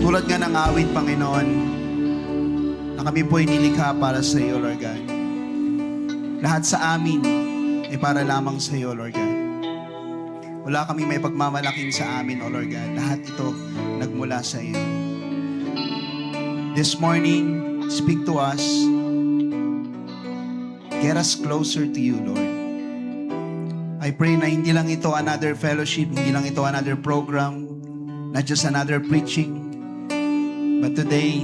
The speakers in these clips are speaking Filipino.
Tulad nga ng awit, Panginoon, na kami po nilikha para sa iyo, Lord God. Lahat sa amin ay para lamang sa iyo, Lord God. Wala kami may pagmamalaking sa amin, O Lord God. Lahat ito nagmula sa iyo. This morning, speak to us. Get us closer to you, Lord. I pray na hindi lang ito another fellowship, hindi lang ito another program, not just another preaching, but today,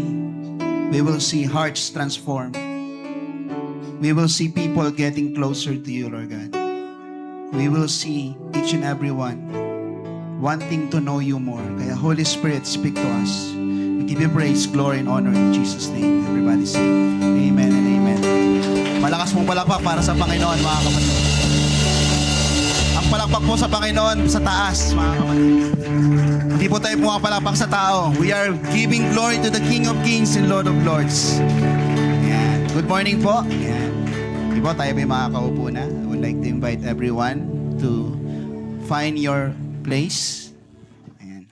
we will see hearts transformed. We will see people getting closer to you, Lord God. We will see each and every one wanting to know you more. Kaya Holy Spirit, speak to us. We give you praise, glory, and honor in Jesus' name. Everybody say, Amen and Amen. Malakas mong palakpak para sa Panginoon, mga kapatid. Ang palakpak po sa Panginoon sa taas, mga kapatid. Hindi po tayo pumapalakpak sa tao. We are giving glory to the King of Kings and Lord of Lords. Ayan. Good morning po. Ayan. Di po, tayo may makakaupo na. I would like to invite everyone to find your place. Ayan.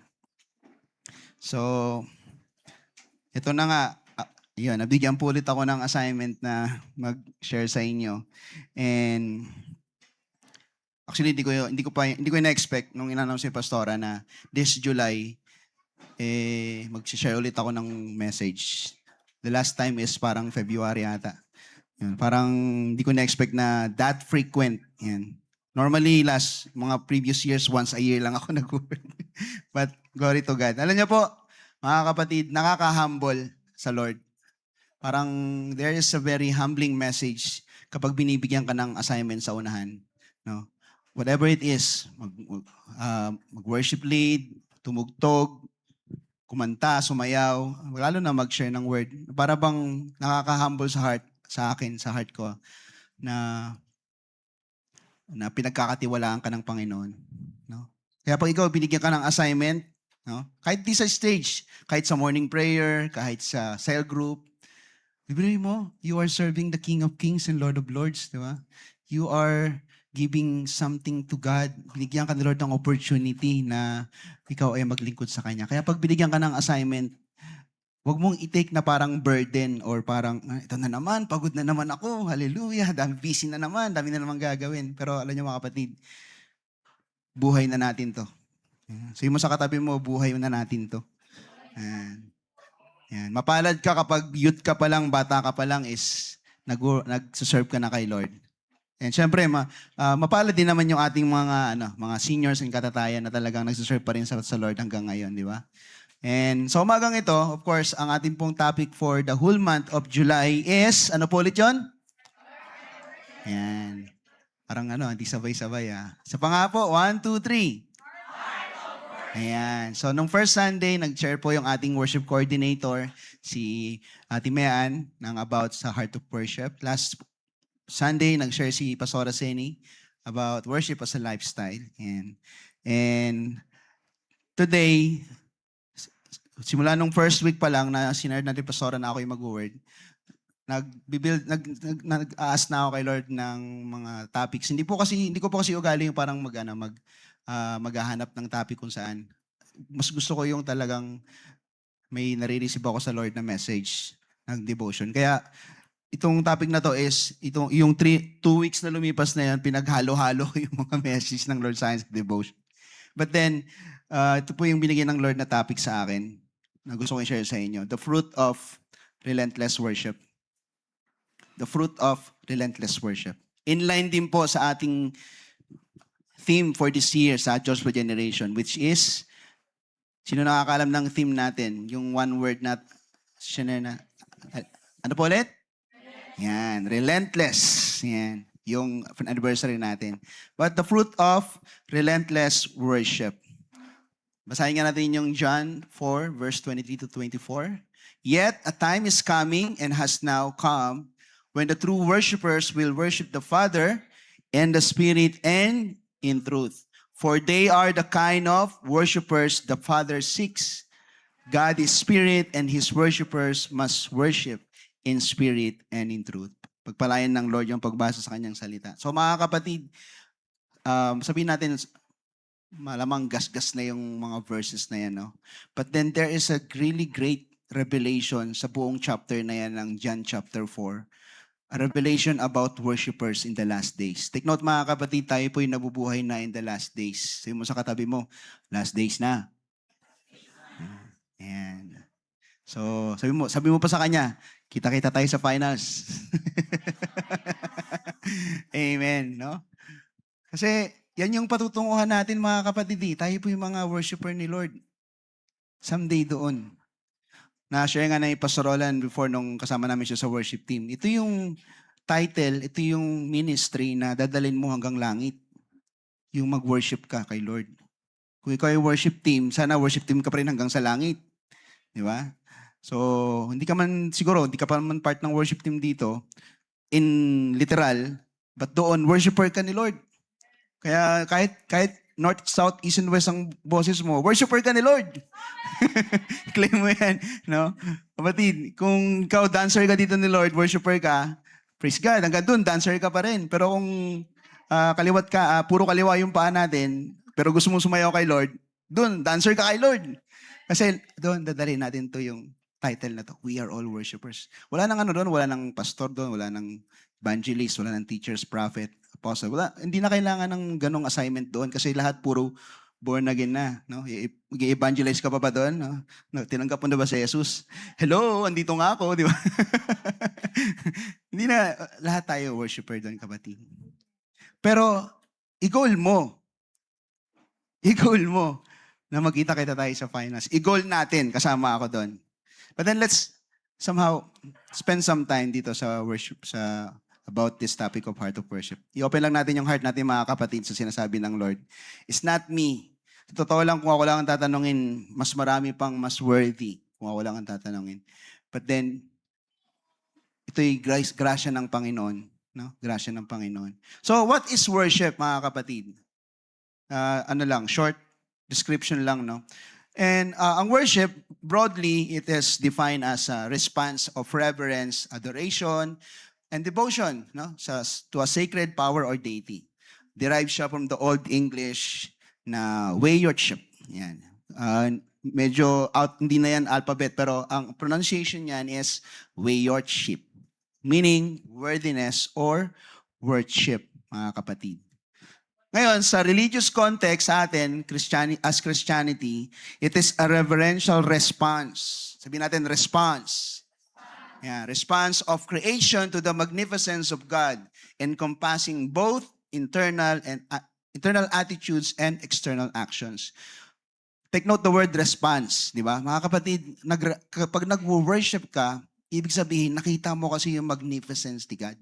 So, ito na nga. Yun, nabigyan po ulit ako ng assignment na mag-share sa inyo. And actually, hindi ko na-expect nung in-announce si Pastora na this July, mag-share ulit ako ng message. The last time is parang February ata. Yun, parang hindi ko na-expect na that frequent. Yan. Normally, mga previous years, once a year lang ako nag-word. But glory to God. Alam niyo po, mga kapatid, nakaka-humble sa Lord. Parang there is a very humbling message kapag binibigyan ka ng assignment sa unahan. No? Whatever it is, mag-worship lead, tumugtog, kumanta, sumayaw, lalo na mag-share ng word. Para bang nakaka-humble sa heart ko, na pinagkakatiwalaan ka ng Panginoon. No? Kaya pag ikaw binigyan ka ng assignment, no? Kahit di sa stage, kahit sa morning prayer, kahit sa cell group, bibili mo, you are serving the King of Kings and Lord of Lords, di ba? You are giving something to God. Binigyan ka ni Lord ng opportunity na ikaw ay maglingkod sa Kanya. Kaya pag binigyan ka ng assignment, huwag mong i-take na parang burden or parang, ito na naman, pagod na naman ako, hallelujah, busy na naman, dami na naman gagawin. Pero alam niyo mga kapatid, buhay na natin to. Sabi mo sa katabi mo, buhay na natin to. Yan. Mapalad ka kapag youth ka pa lang, bata ka pa lang is nag-serve ka na kay Lord. And syempre, mapalad din naman yung ating mga seniors and katatayan na talagang nag-serve pa rin sa Lord hanggang ngayon, di ba? And sa umagang ito, of course, ang ating pong topic for the whole month of July is, ano po ulit yun? Yan. Parang hindi sabay-sabay Sa pa nga po, 1, 2, 3. Ayan. So, nung first Sunday, nag-share po yung ating worship coordinator, si Ate Mean, ng about sa Heart of Worship. Last Sunday, nag-share si Pastora Seni about worship as a lifestyle. And today, simula nung first week pa lang na sinare natin Pastora na ako yung mag-word, nag-ask na ako kay Lord ng mga topics. Hindi ko po kasi ugali yung parang maghahanap ng topic kung saan. Mas gusto ko yung talagang may nare-receive ako sa Lord na message ng devotion. Kaya itong topic na to is yung 2 weeks na lumipas na yan, pinaghalo-halo yung mga message ng Lord Science Devotion. But then, ito po yung binigyan ng Lord na topic sa akin na gusto ko i-share sa inyo. The fruit of relentless worship. The fruit of relentless worship. Inline din po sa ating theme for this year sa Joshua Generation, which is, sino nakakaalam ng theme natin? Yung one word na, ano po ulit? Yan, relentless. Yan, yung anniversary natin. But the fruit of relentless worship. Basahin nga natin yung John 4, verse 23 to 24. Yet a time is coming and has now come when the true worshipers will worship the Father in the Spirit and in truth. For they are the kind of worshipers the Father seeks. God is Spirit and His worshipers must worship in spirit and in truth. Pagpalayan ng Lord yung pagbasa sa Kanyang salita. So mga kapatid, sabihin natin, malamang gasgas na yung mga verses na yan, no? But then there is a really great revelation sa buong chapter na yan ng John chapter 4. A revelation about worshipers in the last days. Take note mga kapatid, tayo po yung nabubuhay na in the last days. Sabi mo sa katabi mo, last days na. Ayan. So, sabi mo pa sa kanya, kita-kita tayo sa finals. Amen, no? Kasi yan yung patutunguhan natin mga kapatid. Tayo po yung mga worshiper ni Lord. Someday doon. Na-share nga na ni Pastor Roland before nung kasama namin siya sa worship team. Ito yung title, ito yung ministry na dadalhin mo hanggang langit. Yung mag-worship ka kay Lord. Kung ikaw ay worship team, sana worship team ka pa rin hanggang sa langit. Di ba? So, hindi ka pa man part ng worship team dito, in literal, but doon, worshiper ka ni Lord. Kaya kahit north, south, east, and west ang boses mo, worshiper ka ni Lord. Claim mo yan, no? Kapatid, kung ikaw dancer ka dito ni Lord, worshiper ka, praise God, hanggang doon, dancer ka pa rin. Pero kung kaliwat ka, puro kaliwa yung paa natin, pero gusto mong sumayaw kay Lord, doon, dancer ka kay Lord. Kasi doon, dadalhin natin to yung title na to, We Are All Worshipers. Wala nang doon, wala nang pastor doon, wala nang evangelist, wala nang teachers, prophet, apostle. Hindi na kailangan ng ganong assignment doon kasi lahat puro born again na. No? I-evangelize ka pa ba doon? No? Tinanggap mo na ba si Jesus? Hello, andito nga ako, di ba? Hindi na, lahat tayo worshiper doon, kapatid. Pero, i-goal mo na magkita-kita tayo sa finals. I-goal natin, kasama ako doon. But then let's somehow spend some time dito sa worship, about this topic of heart of worship. I-open lang natin yung heart natin mga kapatid sa sinasabi ng Lord. It's not me. Sa totoo lang, kung ako lang ang tatanungin, mas marami pang mas worthy kung ako lang ang tatanungin. But then, ito'y grasya ng Panginoon. No? Grasya ng Panginoon. So, what is worship, mga kapatid? Short description lang, no? And ang worship, broadly, it is defined as a response of reverence, adoration, and devotion, no? To a sacred power or deity. Derived siya from the Old English na worship. Yan. Medyo hindi na yan alphabet, pero ang pronunciation niyan is worship. Meaning, worthiness or worship, mga kapatid. Ngayon, sa religious context sa atin, as Christianity, it is a reverential response. Sabihin natin, response. Yeah, response of creation to the magnificence of God, encompassing both internal attitudes and external actions. Take note the word response, di ba? Mga kapatid, kapag nag-worship ka, ibig sabihin, nakita mo kasi yung magnificence ni God.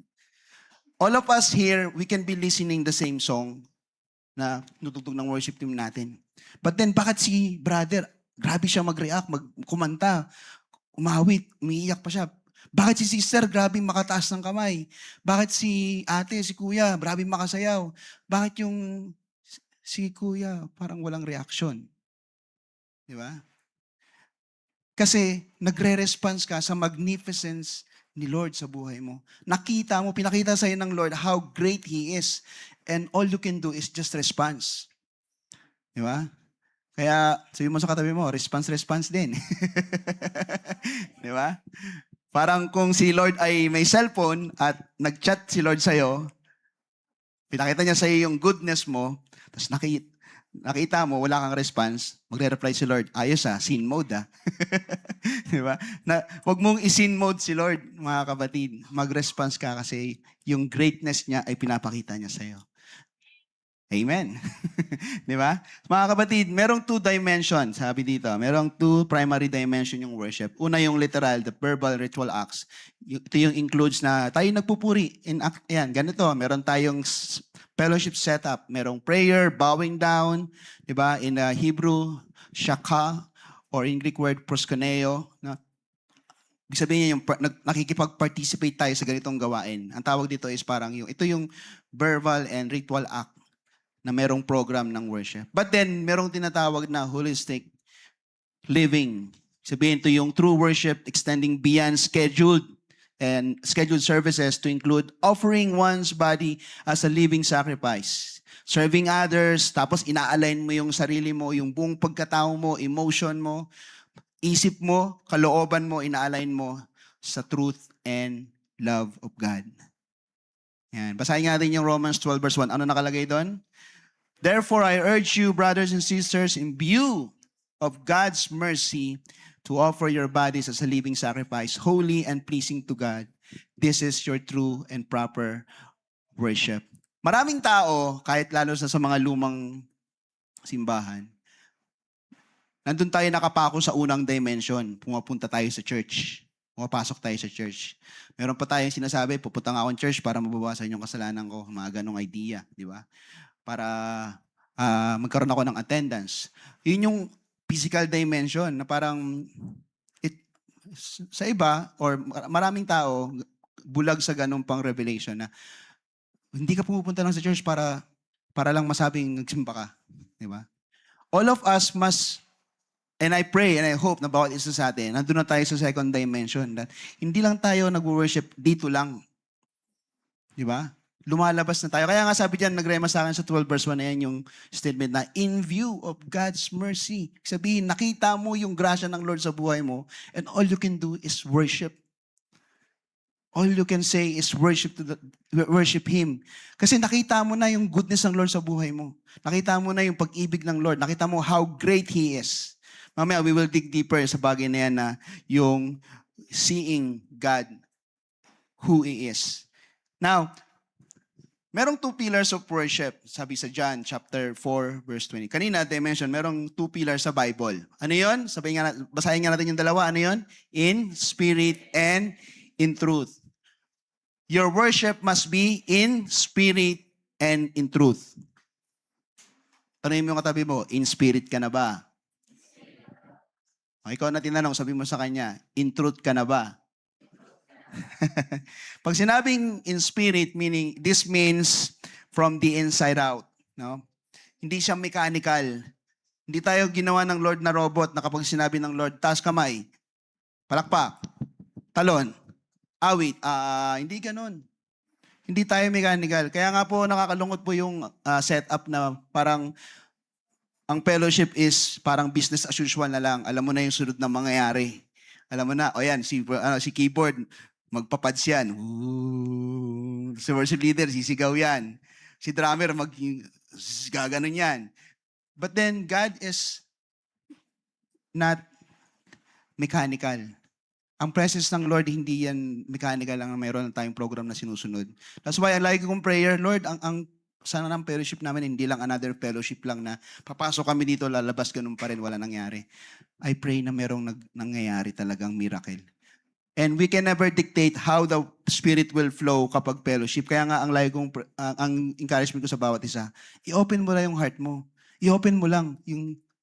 All of us here, we can be listening the same song na nutugtog ng worship team natin. But then, bakit si brother, grabe siya mag-react, kumanta, umawit, umiiyak pa siya. Bakit si sister, grabe makataas ng kamay? Bakit si ate, si kuya, grabe makasayaw? Bakit yung si kuya, parang walang reaction? Di ba? Kasi nagre-response ka sa magnificence ni Lord sa buhay mo. Pinakita sa'yo ng Lord how great He is. And all you can do is just response. Di ba? Kaya, sabi mo sa katabi mo, response din. Di ba? Parang kung si Lord ay may cellphone at nag-chat si Lord sa'yo, pinakita niya sa'yo yung goodness mo, tapos nakita mo, wala kang response, magre-reply si Lord, ayos sin mode Di ba? Huwag mong i-sin mode si Lord, mga kapatid. Mag-response ka kasi yung greatness niya ay pinapakita niya sa'yo. Amen. Di ba? Mga kapatid, merong 2 dimensions, sabi dito. Merong 2 primary dimension yung worship. Una yung literal, the verbal ritual acts. Ito yung includes na tayo nagpupuri. Ayan, ganito. Meron tayong fellowship setup. Merong prayer, bowing down. Di ba? In Hebrew, shaka, or in Greek word, proskuneo. Ibig sabihin niya yung nakikipag-participate tayo sa ganitong gawain. Ang tawag dito is parang ito yung verbal and ritual act na merong program ng worship. But then, merong tinatawag na holistic living. Sabihin ito yung true worship extending beyond scheduled services to include offering one's body as a living sacrifice. Serving others, tapos ina-align mo yung sarili mo, yung buong pagkatao mo, emotion mo, isip mo, kalooban mo, ina-align mo sa truth and love of God. Yan. Basahin nga natin yung Romans 12 verse 1. Ano nakalagay doon? Therefore, I urge you, brothers and sisters, in view of God's mercy, to offer your bodies as a living sacrifice, holy and pleasing to God. This is your true and proper worship. Maraming tao, kahit lalo sa mga lumang simbahan, nandun tayo nakapako sa unang dimension. Pumapunta tayo sa church. Pumapasok tayo sa church. Meron pa tayong sinasabi, pupunta nga akong church para mabawasan yung kasalanan ko. Mga ganong idea, di ba? Para magkaroon ako ng attendance. Yun yung physical dimension na parang sa iba or maraming tao bulag sa ganung pang revelation na hindi ka pumupunta lang sa church para lang masabing nagsimba ka, di ba? All of us must, and I pray and I hope na bawat isa sa atin, nandun na tayo sa second dimension, that hindi lang tayo nag-worship dito lang. Di ba? Lumalabas na tayo. Kaya nga sabi diyan, nagrema sa akin sa 12 verse 1 na yan yung statement na, in view of God's mercy. Sabihin, nakita mo yung grasya ng Lord sa buhay mo, and all you can do is worship. All you can say is worship Him. Kasi nakita mo na yung goodness ng Lord sa buhay mo. Nakita mo na yung pag-ibig ng Lord. Nakita mo how great He is. Mamaya, we will dig deeper sa bagay na yan na yung seeing God, who He is. Now, merong two pillars of worship, sabi sa John chapter 4, verse 20. Kanina, I mentioned, merong two pillars sa Bible. Ano yon? Basahin nga natin yung dalawa. Ano yon? In spirit and in truth. Your worship must be in spirit and in truth. Tanungin mo yung katabi mo, in spirit ka na ba? O, ikaw na tinanong, sabi mo sa kanya, in truth ka na ba? Pag sinabing in spirit, meaning, this means from the inside out. No? Hindi siya mechanical. Hindi tayo ginawa ng Lord na robot na kapag sinabi ng Lord, taas kamay, palakpak, talon, awit, hindi ganun. Hindi tayo mechanical. Kaya nga po nakakalungkot po yung setup na parang ang fellowship is parang business as usual na lang. Alam mo na yung sunod na mangyayari. Alam mo na, o yan, si keyboard, magpapads yan. Ooh. Si worship leader, sisigaw yan. Si drummer, gaganon yan. But then, God is not mechanical. Ang presence ng Lord, hindi yan mechanical lang na mayroon tayong program na sinusunod. That's why I like kong prayer, Lord, ang sana ng fellowship namin, hindi lang another fellowship lang na papasok kami dito, lalabas ganun pa rin, wala nangyari. I pray na merong nangyayari talagang miracle. And we can never dictate how the Spirit will flow kapag fellowship. Kaya nga ang encouragement ko sa bawat isa, i-open mo lang yung heart mo. I-open mo lang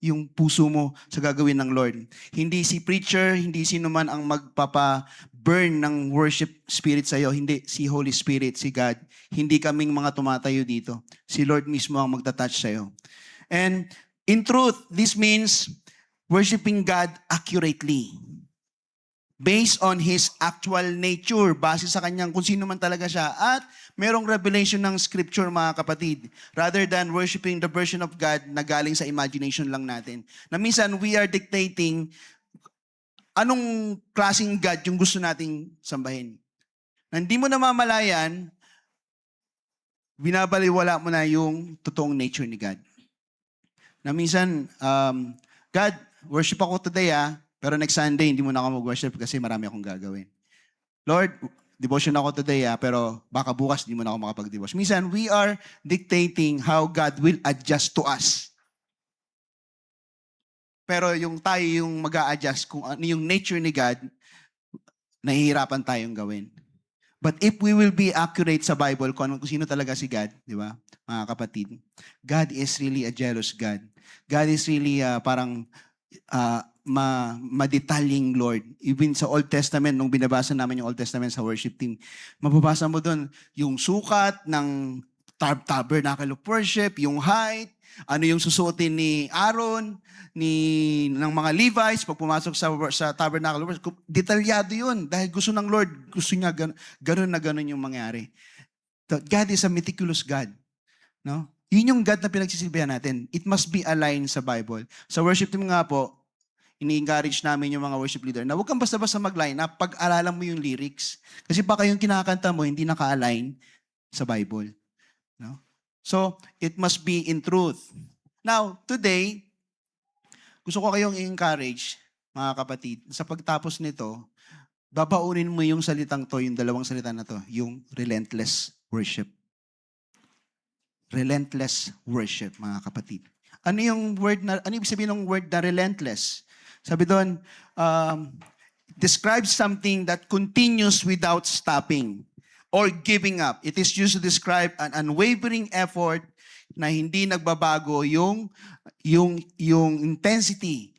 yung puso mo sa gagawin ng Lord. Hindi si preacher, hindi sino man ang magpapa-burn ng worship spirit sa iyo. Hindi, si Holy Spirit, si God. Hindi kaming mga tumatayo dito. Si Lord mismo ang magta-touch sa iyo. And in truth, this means worshiping God accurately. Based on His actual nature, base sa kanyang kung sino man talaga siya. At merong revelation ng scripture, mga kapatid. Rather than worshiping the version of God na galing sa imagination lang natin. Na minsan, we are dictating anong klaseng God yung gusto nating sambahin. Na hindi mo namamalayan, binabaliwala mo na yung totoong nature ni God. Na minsan, God, worship ako today pero next Sunday, hindi mo na ako mag-worship kasi marami akong gagawin. Lord, devotion ako today pero baka bukas hindi mo na ako makapag-devotion. Minsan, we are dictating how God will adjust to us. Pero yung tayo yung mag-a-adjust kung ano yung nature ni God, nahihirapan tayong gawin. But if we will be accurate sa Bible kung sino talaga si God, di ba, mga kapatid, God is really a jealous God. God is really parang madetalying Lord. Even sa Old Testament, nung binabasa namin yung Old Testament sa worship team, mababasa mo doon yung sukat ng tabernacle of worship, yung height, ano yung susuotin ni Aaron, ng mga Levites, pag pumasok sa tabernacle of worship. Detalyado yun. Dahil gusto ng Lord, gusto niya ganun na ganun yung mangyari. God is a meticulous God. No? Yun yung God na pinagsisilbihan natin. It must be aligned sa Bible. Sa worship team nga po, ini-encourage namin yung mga worship leader na huwag kang basta-basta mag-line up, pag-aralan mo yung lyrics. Kasi baka yung kinakanta mo, hindi naka-align sa Bible. No? So, it must be in truth. Now, today, gusto ko kayong i-encourage, mga kapatid, sa pagtapos nito, babaunin mo yung salitang to, yung dalawang salita na to, yung relentless worship. Relentless worship, mga kapatid. Ano yung word na, ano ibig sabihin ng word na relentless? Sabi doon, describes something that continues without stopping or giving up. It is used to describe an unwavering effort na hindi nagbabago yung intensity,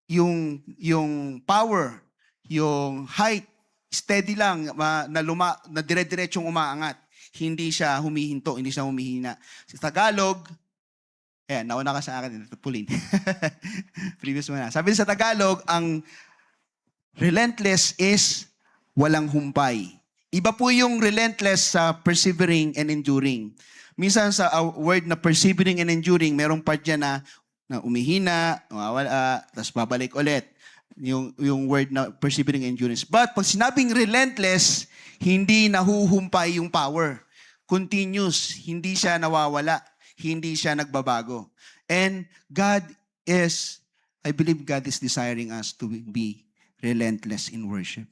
yung power, yung height, steady lang, na dire-diretsong umaangat. Hindi siya humihinto, hindi siya humihina. Sa Tagalog, ayan, nauna ka sa akin, pulin. Previous mo na. Sabi sa Tagalog, ang relentless is walang humpay. Iba po yung relentless sa persevering and enduring. Minsan sa word na persevering and enduring, merong part dyan na umihina, mawawala, tapos babalik ulit. Yung word na persevering and endurance. But pag sinabing relentless, hindi nahuhumpay yung power. Continuous, hindi siya nawawala, hindi siya nagbabago. And God is, I believe God is desiring us to be relentless in worship.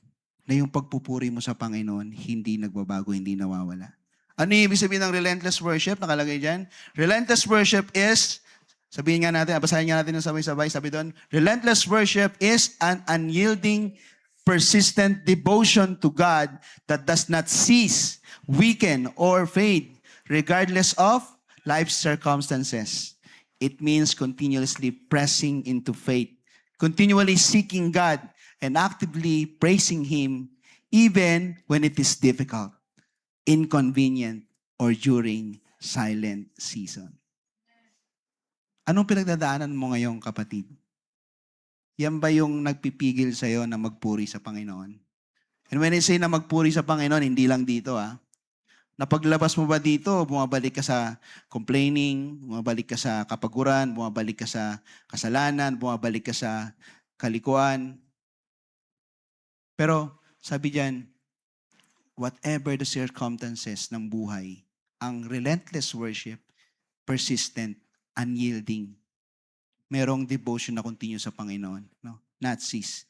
Na yung pagpupuri mo sa Panginoon, hindi nagbabago, hindi nawawala. Ano yung ibig sabihin ng relentless worship? Nakalagay dyan. Relentless worship is, sabihin nga natin, basahin nga natin ng sabay-sabay, sabi doon, relentless worship is an unyielding, persistent devotion to God that does not cease, weaken, or fade, regardless of life's circumstances. It means continuously pressing into faith, continually seeking God, and actively praising Him, even when it is difficult, inconvenient, or during silent season. Anong pinagdadaanan mo ngayon, kapatid? Yan ba yung nagpipigil sa'yo na magpuri sa Panginoon? And when I say na magpuri sa Panginoon, hindi lang dito Napaglabas mo ba dito, bumabalik ka sa complaining, bumabalik ka sa kapaguran, bumabalik ka sa kasalanan, bumabalik ka sa kalikuan. Pero sabi diyan, whatever the circumstances ng buhay, ang relentless worship, persistent, unyielding, merong devotion na continue sa Panginoon. No? Not cease.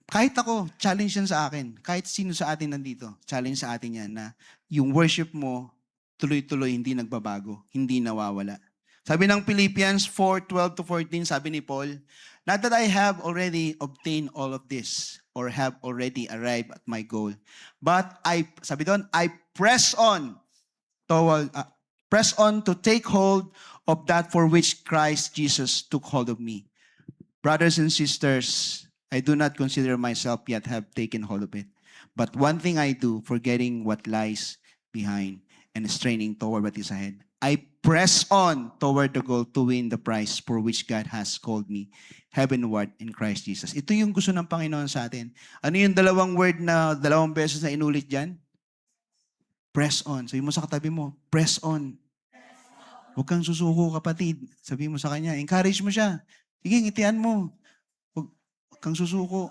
Kahit ako, challenge yan sa akin. Kahit sino sa atin nandito, challenge sa atin yan na yung worship mo, tuloy-tuloy, hindi nagbabago, hindi nawawala. Sabi ng Philippians 4:12-14, sabi ni Paul, not that I have already obtained all of this or have already arrived at my goal, but sabi doon, I press on to take hold of that for which Christ Jesus took hold of me. Brothers and sisters, I do not consider myself yet have taken hold of it. But one thing I do, forgetting what lies behind and straining toward what is ahead, I press on toward the goal to win the prize for which God has called me heavenward in Christ Jesus. Ito yung gusto ng Panginoon sa atin. Ano yung dalawang beses na inulit dyan? Press on. Sabi mo sa katabi mo, press on. Huwag kang susuko, kapatid. Sabi mo sa kanya, encourage mo siya. Sige, ngitian mo. Huwag kang susuko.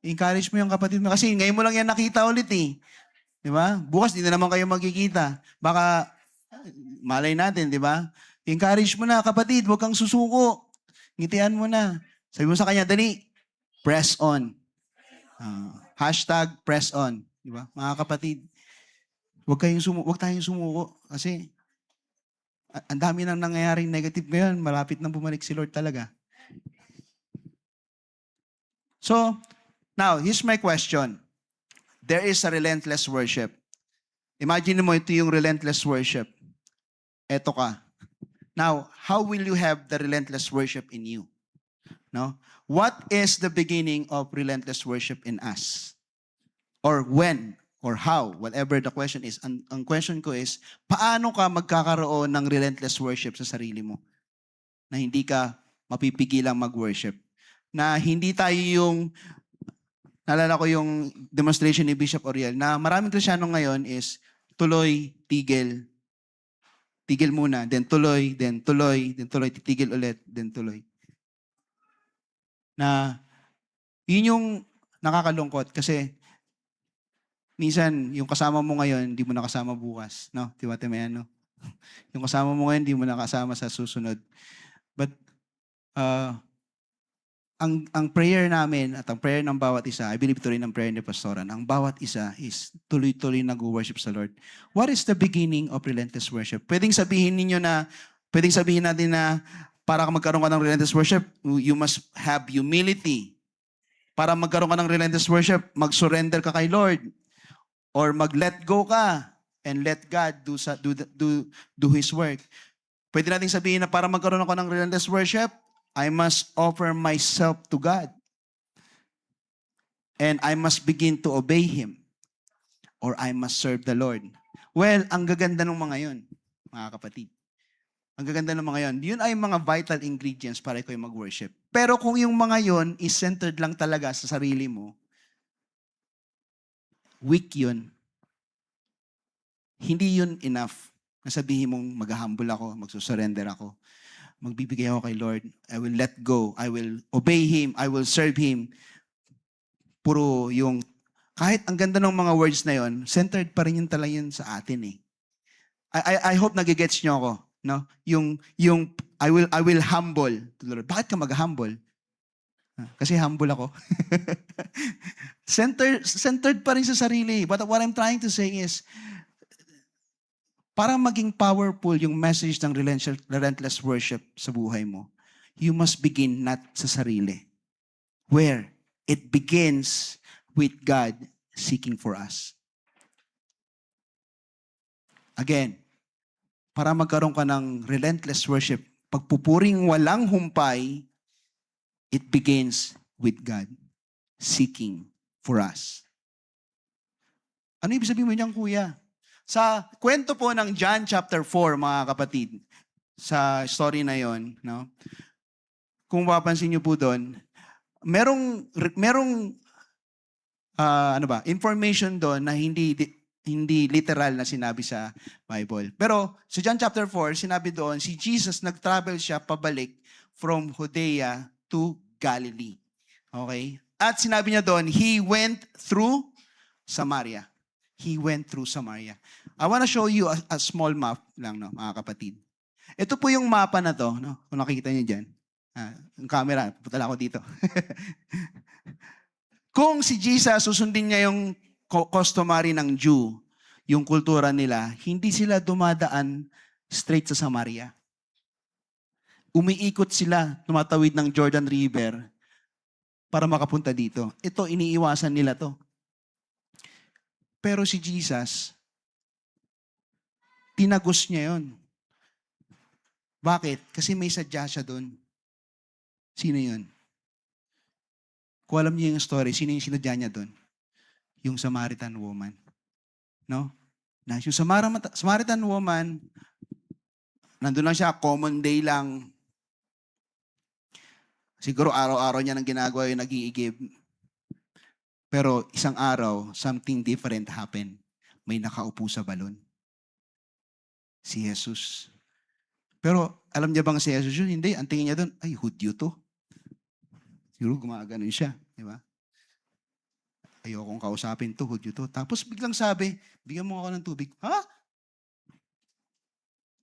Encourage mo yung kapatid mo. Kasi ngayon mo lang yan nakita ulit eh. Di ba? Bukas, di na naman kayo magkikita. Baka, malay natin, di ba? Encourage mo na, kapatid. Huwag kang susuko. Ngitian mo na. Sabi mo sa kanya, dali, press on. Hashtag press on. Di ba? Mga kapatid, huwag tayong sumuko. Kasi, ang dami nang nangyayaring negative ngayon. Malapit nang bumalik si Lord talaga. So, now, here's my question. There is a relentless worship. Imagine mo, ito yung relentless worship. Eto ka. Now, how will you have the relentless worship in you? No? What is the beginning of relentless worship in us? Or when? Or how? Whatever the question is. Ang question ko is, paano ka magkakaroon ng relentless worship sa sarili mo? Na hindi ka mapipigilang mag-worship. Na hindi tayo yung, naalala ko yung demonstration ni Bishop Oriel, na maraming Krisyano ngayon is, tuloy, tigil, tigil muna, then tuloy, then tuloy, then tuloy, titigil ulit, then tuloy. Na yun yung nakakalungkot kasi minsan yung kasama mo ngayon, hindi mo na kasama bukas. No? Timoteo, no? Yung kasama mo ngayon, hindi mo na kasama sa susunod. But ang prayer namin at ang prayer ng bawat isa, I believe ito rin ang prayer ni Pastoran, ang bawat isa is tuloy-tuloy nag-worship sa Lord. What is the beginning of relentless worship? Pwedeng sabihin natin na para magkaroon ka ng relentless worship, you must have humility. Para magkaroon ka ng relentless worship, mag-surrender ka kay Lord. Or mag-let go ka and let God do His work. Pwede natin sabihin na para magkaroon ako ng relentless worship, I must offer myself to God. And I must begin to obey Him. Or I must serve the Lord. Well, ang gaganda ng mga yon, mga kapatid. Ang gaganda ng mga yon. Yun ay mga vital ingredients para ikaw mag-worship. Pero kung yung mga yon is centered lang talaga sa sarili mo, weak yun. Hindi yun enough. Nasabihin mong mag-humble ako, magsusurrender ako. Magbibigay ako kay Lord. I will let go. I will obey Him. I will serve Him. Puro yung, kahit ang ganda ng mga words na yon, centered pa rin yun talaga yun sa atin eh. I hope nagigets nyo ako. No? Yung I will humble to the Lord. Bakit ka mag-humble? Kasi humble ako. Centered pa rin sa sarili. But what I'm trying to say is, para maging powerful yung message ng relentless worship sa buhay mo, you must begin not sa sarili. Where? It begins with God seeking for us. Again, para magkaroon ka ng relentless worship, pagpupuring walang humpay, it begins with God seeking for us. Ano ibig sabihin mo niyan, kuya? Sa kwento po ng John chapter 4, mga kapatid, sa story na yon, no? Kung mapapansin niyo po doon, merong information doon na hindi literal na sinabi sa Bible. Pero sa John chapter 4, sinabi doon, si Jesus nag-travel siya pabalik from Judea to Galilee. Okay? At sinabi niya doon, He went through Samaria. He went through Samaria. I want to show you a small map lang, no, mga kapatid. Ito po yung mapa na to, no? Kung nakikita niyo dyan. Yung camera, pupunta lang ako dito. Kung si Jesus, susundin niya yung customary ng Jew, yung kultura nila, hindi sila dumadaan straight sa Samaria. Umiikot sila, tumatawid ng Jordan River para makapunta dito. Ito, iniiwasan nila to. Pero si Jesus, tinagos niya yon. Bakit? Kasi may sadya siya doon. Sino yun? Kung alam niyo yung story, sino yung sinadya niya doon? Yung Samaritan woman. No? Na yung Samaritan woman, nandun lang siya, common day lang. Siguro araw-araw niya nang ginagawa yung nag-iigib. Pero isang araw, something different happened. May nakaupo sa balon. Si Jesus. Pero alam niya bang si Jesus yun? Hindi. Ang tingin niya doon, ay, Hudyo to. Siguro gumaganon siya. Di ba? Ayokong kausapin to, Hudyo to. Tapos biglang sabi, bigyan mo ako ng tubig. Ha?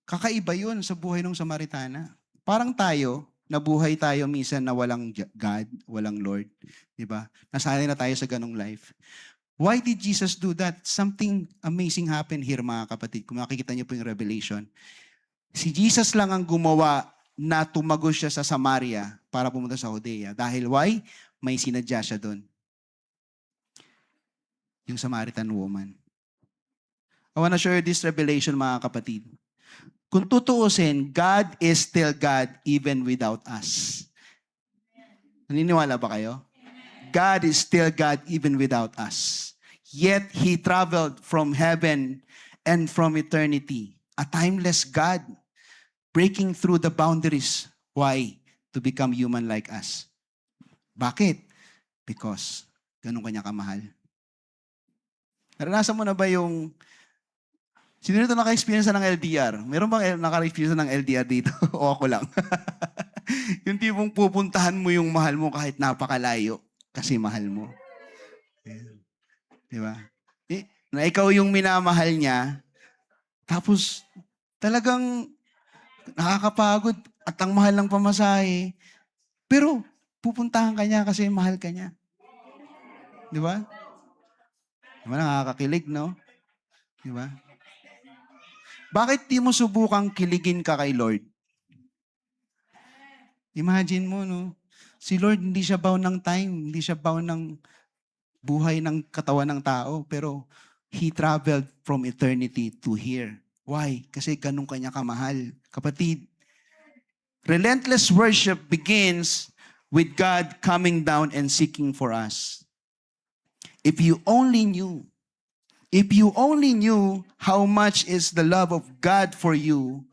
Kakaiba yun sa buhay ng Samaritana. Parang tayo, nabuhay tayo minsan na walang God, walang Lord. Diba? Nasanay na tayo sa ganong life. Why did Jesus do that? Something amazing happened here, mga kapatid. Kung makikita niyo po yung Revelation. Si Jesus lang ang gumawa na tumagos siya sa Samaria para pumunta sa Judea. Dahil why? May sinadya siya doon. Yung Samaritan woman. I wanna share this revelation, mga kapatid. Kung tutuusin, God is still God even without us. Naniniwala ba kayo? God is still God even without us. Yet He traveled from heaven and from eternity. A timeless God breaking through the boundaries. Why? To become human like us. Bakit? Because ganun kanya kamahal. Naranasan mo na ba yung Sino nito naka-experience ng LDR? Meron bang naka-experience ng LDR dito? O ako lang? Yung tipong pupuntahan mo yung mahal mo kahit napakalayo kasi mahal mo. Di ba? Na ikaw yung minamahal niya, tapos talagang nakakapagod at ang mahal ng pamasahe. Pero pupuntahan ka niya kasi mahal ka niya. Di ba? Di ba nakakakilig, no? Di ba? Bakit di mo subukang kiligin ka kay Lord? Imagine mo, no? Si Lord, hindi siya bound ng time. Hindi siya bound ng buhay ng katawan ng tao. Pero He traveled from eternity to here. Why? Kasi ganun kanya kamahal. Kapatid, relentless worship begins with God coming down and seeking for us. If you only knew how much is the love of God for you,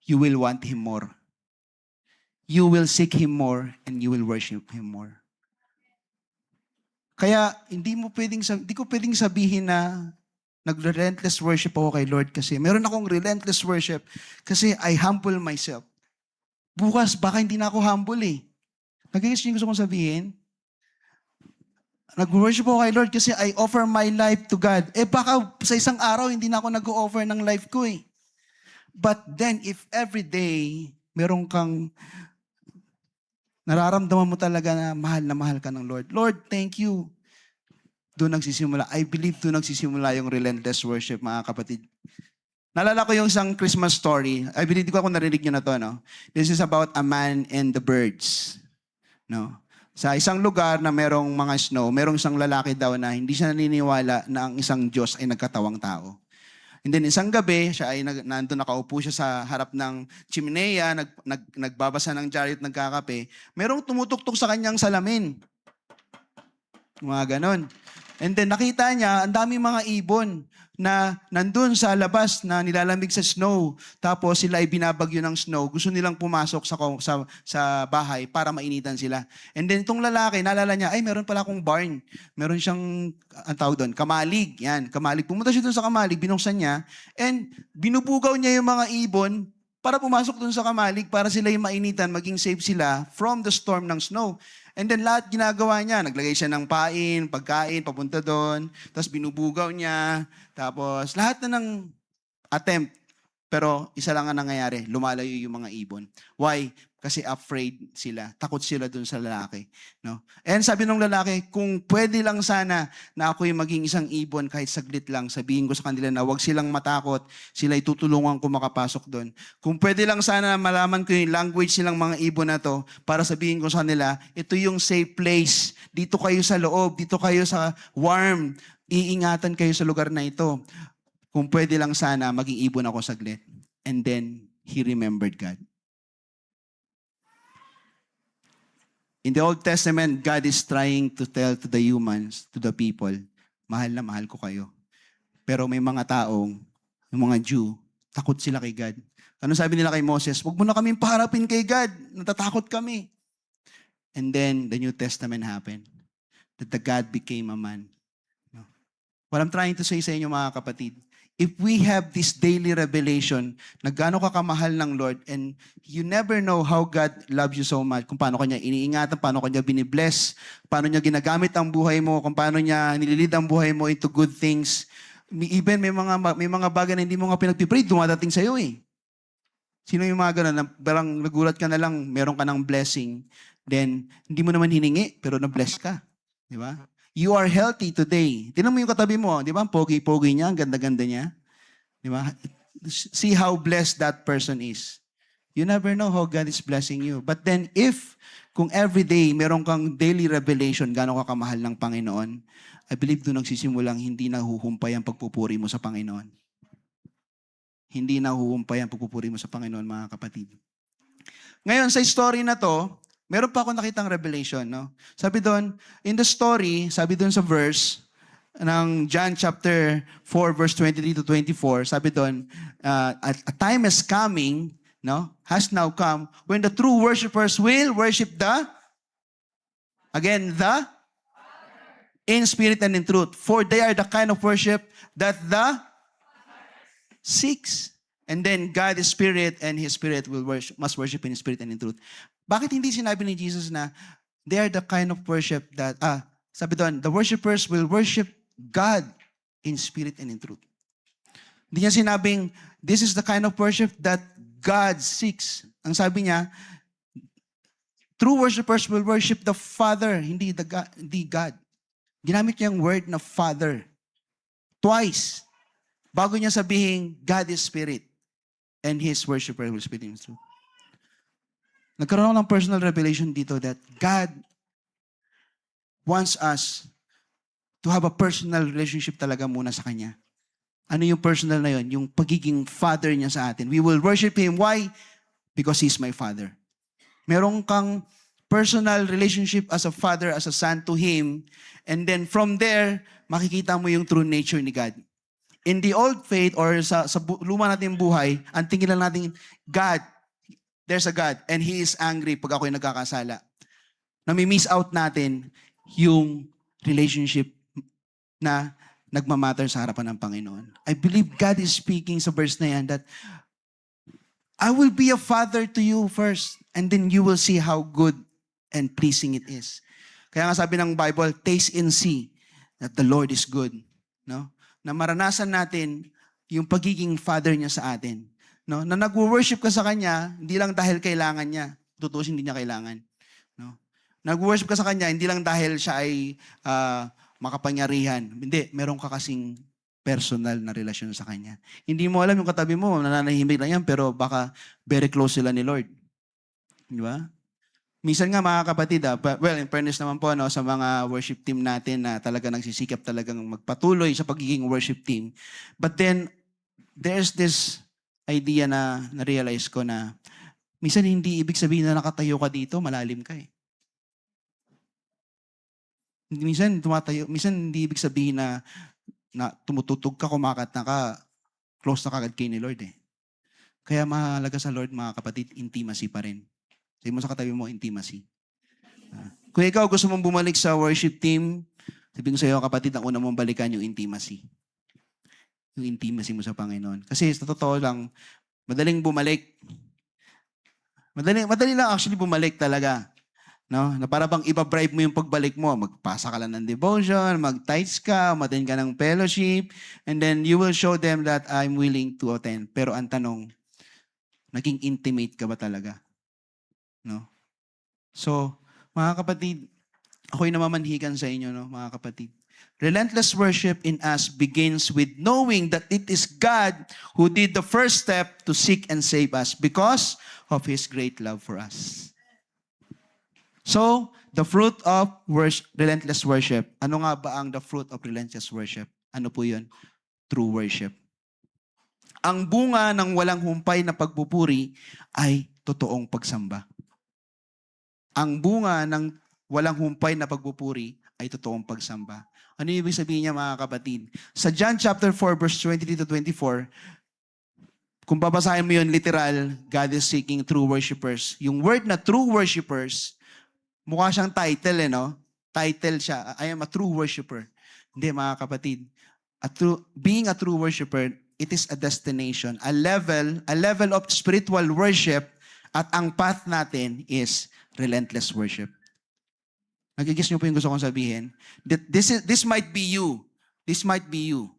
you will want Him more. You will seek Him more and you will worship Him more. Kaya hindi ko pwedeng sabihin na nag-relentless worship ako kay Lord kasi meron akong relentless worship kasi I humble myself. Bukas, baka hindi na ako humble eh. Nag-guess yung gusto kong sabihin? Nag-worship ako kay Lord kasi I offer my life to God. Baka sa isang araw, hindi na ako nag-offer ng life ko eh. But then, if every day, meron kang nararamdaman mo talaga na mahal ka ng Lord. Lord, thank you. Doon nagsisimula. I believe doon nagsisimula yung relentless worship, mga kapatid. Naalala ko yung isang Christmas story. I believe, di ko ako narinig nyo na to, no? This is about a man and the birds. No? Sa isang lugar na merong mga snow, merong isang lalaki daw na hindi siya naniniwala na ang isang Diyos ay nagkatawang tao. And then isang gabi, siya ay nandun nakaupo siya sa harap ng chimenea, nagbabasa ng diary at nagkakape. Merong tumutuktok sa kanyang salamin. Mga ganon. And then nakita niya, ang daming mga ibon na nandun sa labas na nilalamig sa snow. Tapos sila ay binabagyo ng snow. Gusto nilang pumasok sa bahay para mainitan sila. And then itong lalaki, naalala niya, ay meron pala akong barn. Meron siyang, ang tawag doon, kamalig. Yan, kamalig. Pumunta siya doon sa kamalig, binuksan niya. And binubugaw niya yung mga ibon para pumasok doon sa kamalig para sila yung mainitan, maging safe sila from the storm ng snow. And then lahat ginagawa niya. Naglagay siya ng pagkain, papunta doon. Tapos binubugaw niya. Tapos lahat na ng attempt. Pero isa lang ang nangyayari. Lumalayo yung mga ibon. Why? Kasi afraid sila. Takot sila doon sa lalaki. No? And sabi ng lalaki, kung pwede lang sana na ako'y maging isang ibon kahit saglit lang, sabihin ko sa kanila na huwag silang matakot. Sila'y tutulungan ko makapasok doon. Kung pwede lang sana malaman ko yung language silang mga ibon na to para sabihin ko sa kanila, ito yung safe place. Dito kayo sa loob. Dito kayo sa warm. Iingatan kayo sa lugar na ito. Kung pwede lang sana maging ibon ako saglit. And then, he remembered God. In the Old Testament, God is trying to tell to the humans, to the people, mahal na mahal ko kayo. Pero may mga taong, yung mga Jew, takot sila kay God. Ano sabi nila kay Moses? Huwag mo na kaming paharapin kay God. Natatakot kami. And then, the New Testament happened. That the God became a man. What I'm trying to say sa inyo mga kapatid, if we have this daily revelation na gaano ka kamahal ng Lord and you never know how God loves you so much, kung paano kanya iniingatan, paano kanya binibless, paano niya ginagamit ang buhay mo, kung paano niya nililid ang buhay mo into good things. Even may mga bagay na hindi mo nga pinagpipray, dumadating sa iyo eh. Sino yung mga ganun, parang nagulat ka na lang, meron ka ng blessing, then hindi mo naman hiningi, pero na-bless ka. Di ba? You are healthy today. Tingnan mo yung katabi mo, di ba? Pogi-pogi niya, ang ganda-ganda niya. Di ba? See how blessed that person is. You never know how God is blessing you. But then kung everyday meron kang daily revelation, gaano ka kamahal ng Panginoon, I believe doon nagsisimulang hindi nahuhumpay ang pagpupuri mo sa Panginoon. Hindi nahuhumpay ang pagpupuri mo sa Panginoon, mga kapatid. Ngayon, sa story na to, meron pa ako nakitang revelation, no? Sabi doon, in the story, sabi doon sa verse ng John chapter 4 verse 23 to 24, sabi doon, a time is coming, no? Has now come when the true worshipers will worship the in spirit and in truth. For they are the kind of worship that the 6. And then God is spirit and His spirit must worship in spirit and in truth. Bakit hindi sinabi ni Jesus na they are the kind of worship that, sabi doon, the worshipers will worship God in spirit and in truth. Hindi niya sinabing, this is the kind of worship that God seeks. Ang sabi niya, true worshipers will worship the Father, hindi God. Ginamit niya yung word na Father. Twice. Bago niya sabihin, God is spirit. And His worshiper will speak in truth. Nagkaroon ako ng personal revelation dito that God wants us to have a personal relationship talaga muna sa Kanya. Ano yung personal na yun? Yung pagiging Father niya sa atin. We will worship Him. Why? Because He's my Father. Meron kang personal relationship as a father, as a son to Him. And then from there, makikita mo yung true nature ni God. In the old faith or sa luma natin buhay, ang tingin lang natin, God, there's a God, and He is angry pag ako'y nagkakasala. Nami-miss out natin yung relationship na nagmamatter sa harapan ng Panginoon. I believe God is speaking sa verse na yan that I will be a father to you first, and then you will see how good and pleasing it is. Kaya nga sabi ng Bible, taste and see that the Lord is good. No? Na maranasan natin yung pagiging father niya sa atin. No? Na nag-worship ka sa Kanya, hindi lang dahil kailangan niya. Tutusin, hindi niya kailangan. No? Nag-worship ka sa Kanya, hindi lang dahil siya ay makapangyarihan. Hindi, meron ka kasing personal na relasyon sa Kanya. Hindi mo alam yung katabi mo, nananahimik lang yan, pero baka very close sila ni Lord. Di ba? Minsan nga mga kapatid, well, in fairness naman po no, sa mga worship team natin na talaga nagsisikap talagang magpatuloy sa pagiging worship team. But then, there's this idea na na-realize ko na minsan hindi ibig sabihin na nakatayo ka dito, malalim ka eh. Minsan hindi ibig sabihin na tumututog ka, kumakat na ka, close na kagad kay ni Lord eh. Kaya mahalaga sa Lord mga kapatid, intimacy pa rin. Sabi mo sa katabi mo, intimacy. Kung ikaw gusto mong bumalik sa worship team, sabihin ko sa iyo, kapatid, ang una mong balikan yung intimacy. Yung intimacy mo sa Panginoon. Kasi sa totoo lang, madaling bumalik. Madali lang actually bumalik talaga. No? Na para bang iba-bribe mo yung pagbalik mo. Magpasa ka lang ng devotion, mag-tithes ka, umattend ka ng fellowship, and then you will show them that I'm willing to attend. Pero ang tanong, naging intimate ka ba talaga? No? So, mga kapatid, ako'y namamanhikan sa inyo, no, mga kapatid. Relentless worship in us begins with knowing that it is God who did the first step to seek and save us because of His great love for us. So, the fruit of relentless worship. Ano nga ba ang the fruit of relentless worship? Ano po yun? True worship. Ang bunga ng walang humpay na pagpupuri ay totoong pagsamba. Ang bunga ng walang humpay na pagpupuri ay totoong pagsamba. Ano ibig sabihin niya mga kapatid? Sa John chapter 4 verse 23 to 24, kung babasahin mo yun literal, God is seeking true worshipers. Yung word na true worshipers, mukha siyang title no? Title siya, I am a true worshiper. Hindi mga kapatid. Being a true worshiper, it is a destination, a level of spiritual worship, at ang path natin is relentless worship. Nagigis niyo po yung gusto kong sabihin? This might be you. This might be you.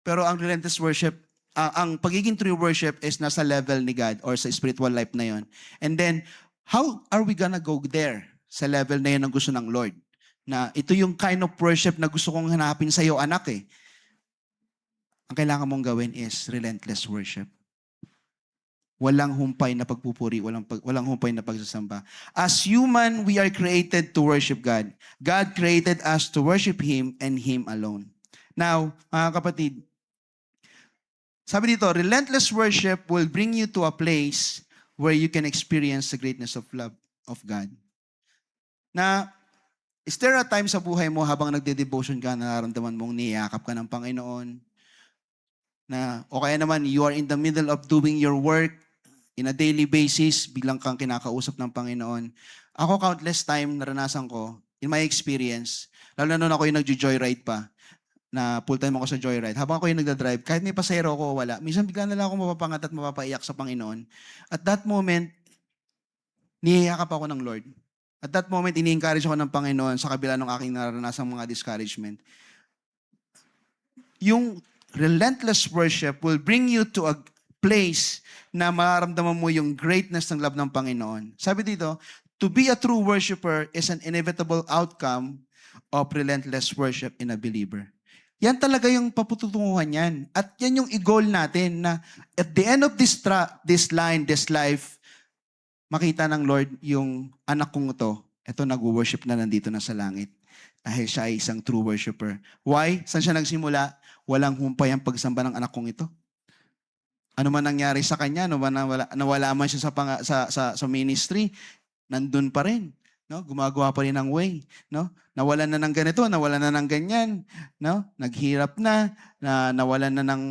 Pero ang relentless worship, ang pagiging true worship is nasa level ni God or sa spiritual life na yon. And then, how are we gonna go there sa level na yun ang gusto ng Lord? Na ito yung kind of worship na gusto kong hanapin sa iyo, anak eh. Ang kailangan mong gawin is relentless worship. Walang humpay na pagpupuri, walang humpay na pagsasamba. As human, we are created to worship God. God created us to worship Him and Him alone. Now, mga kapatid, sabi dito, relentless worship will bring you to a place where you can experience the greatness of love of God. Na, is there a time sa buhay mo habang nagde-devotion ka, nararamdaman mong niyakap ka ng Panginoon? Na, o kaya naman, you are in the middle of doing your work, in a daily basis, biglang kang kinakausap ng Panginoon. Ako, countless time, naranasan ko, in my experience, lalo na noon ako yung nag-joyride pa, na full-time ako sa Joyride, habang ako yung nagdadrive, kahit may pasahero ako o wala, minsan bigla na lang ako mapapangat at mapapaiyak sa Panginoon. At that moment, niyayakap ako ng Lord. At that moment, ini-encourage ako ng Panginoon sa kabila ng aking naranasang mga discouragement. Yung relentless worship will bring you to a place na mararamdaman mo yung greatness ng love ng Panginoon. Sabi dito, to be a true worshiper is an inevitable outcome of relentless worship in a believer. Yan talaga yung papututunguhan yan. At yan yung i-goal natin na at the end of this life, makita ng Lord yung anak kong ito nag-worship na nandito na sa langit. Dahil siya ay isang true worshiper. Why? Saan siya nagsimula? Walang humpay ang pagsamba ng anak kong ito. Ano man nangyari sa kanya, nawala man siya sa ministry, nandun pa rin. No? Gumagawa pa rin ng way. No? Nawalan na ng ganito, nawalan na ng ganyan. No? Naghirap nawalan na ng